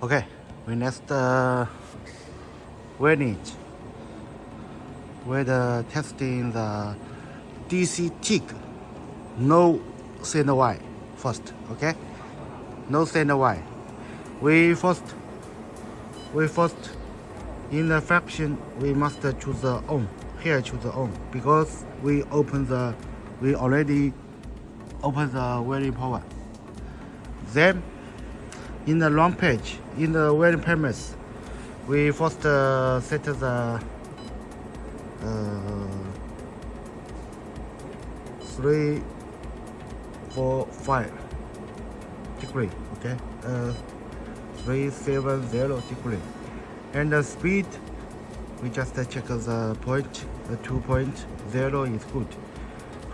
Okay, we next welding. We're testing the DC TIG. No center wire first. Okay, no center wire. We first in the fraction we must choose the on. Here choose the on because we already open the welding power. Then in the long page, in the welding premise, we first set the 3, 4, 5 degree. Okay, 370 degree, and the speed we just check the point. The 2.0 is good.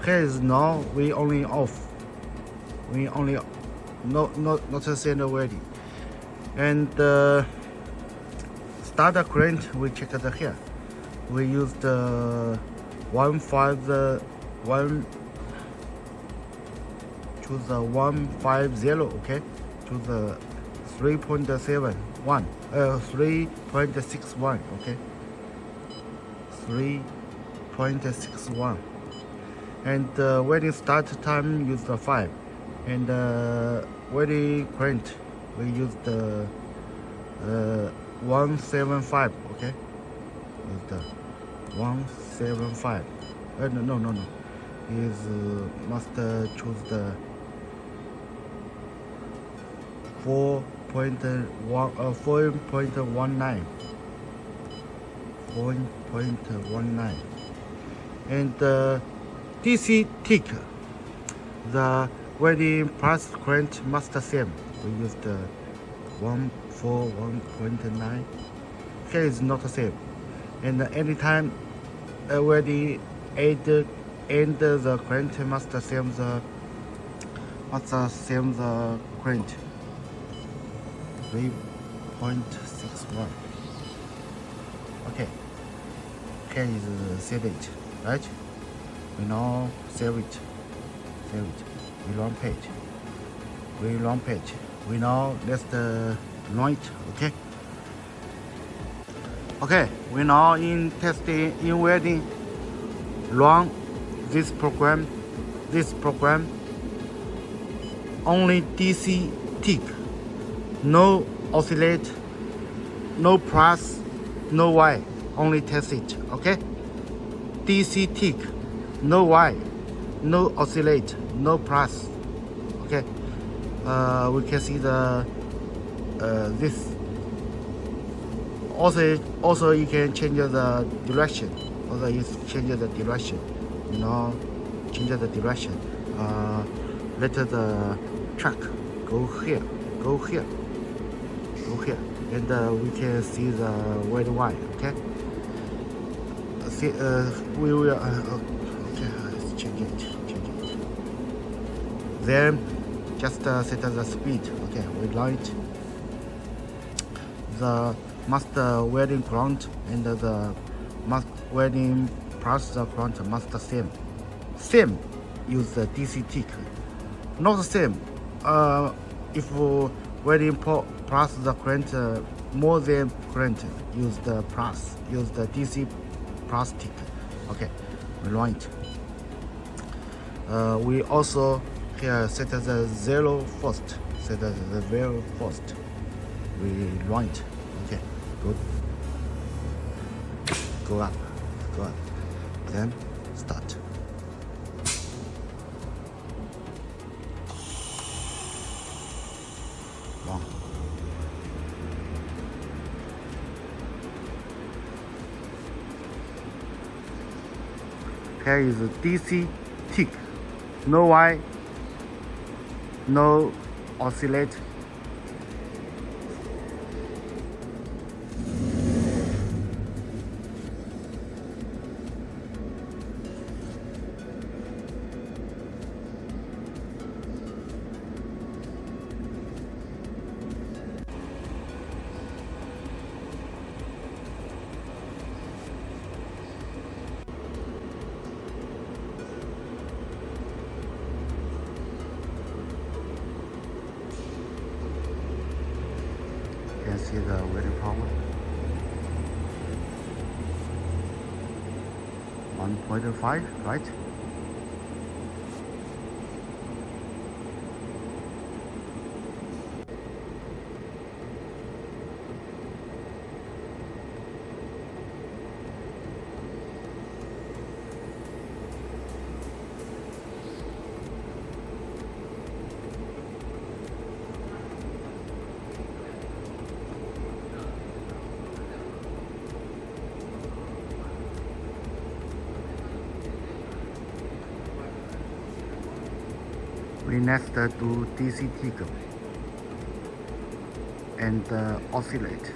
Here is now we only off. We only not a center welding. And start the current we check the here. We use the 150. Choose the 150. Okay, choose the 3.71. 3.61. Okay, 3.61. And welding start time use the 5. And welding current we use the 175. Okay, use the 175. No. Is must choose the 4.19. 4.19. And DC TIG, the welding plus current must same. We use the 141.9. Here is not the same. And anytime welding end the current must same the current 3.61. Okay, here is save it, right? We now save it. We run page. We now let's run it. Okay, we now in testing in welding. Run this program. Only DC TIG. No oscillate, no plus, no Y. Only test it. Okay. DC TIG. No Y, no oscillate, no plus. Okay, we can see the this. Also, you can change the direction. Change the direction. Change the direction. Let the track go here, and we can see the red wire. Okay. We will. Okay, let's change it. Then just set the speed. Okay, we light the master welding current and the master welding plus the current must same. Use the DC TIG. Not the same. If welding plus the current more than current, use the plus. Use the DC plus TIG. Okay. Right. We also here set the 0 first. Set the 0 first. We right. Okay. Good. Go up. Then start. Long. Here is DC TIG. No Y, no oscillate. 1.5, right? We next do DC TIG and oscillate.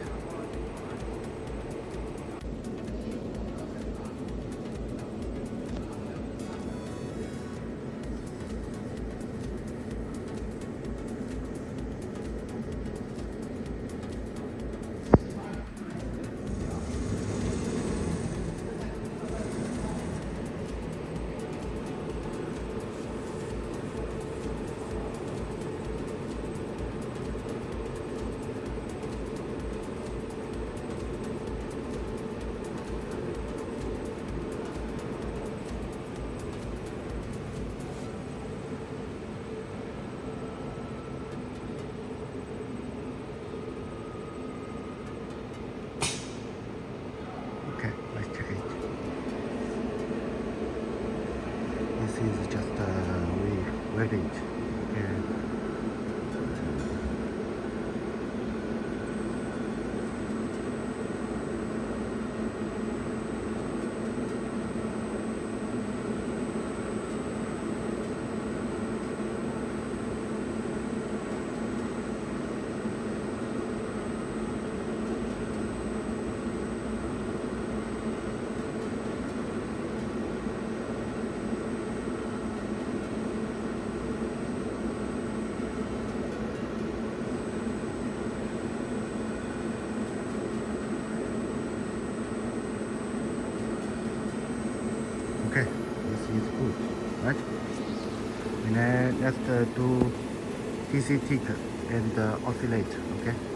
Okay, let's check it. This is just we welded it. Okay. Okay, this is good, right? And then let's do DC TIG and oscillate, okay?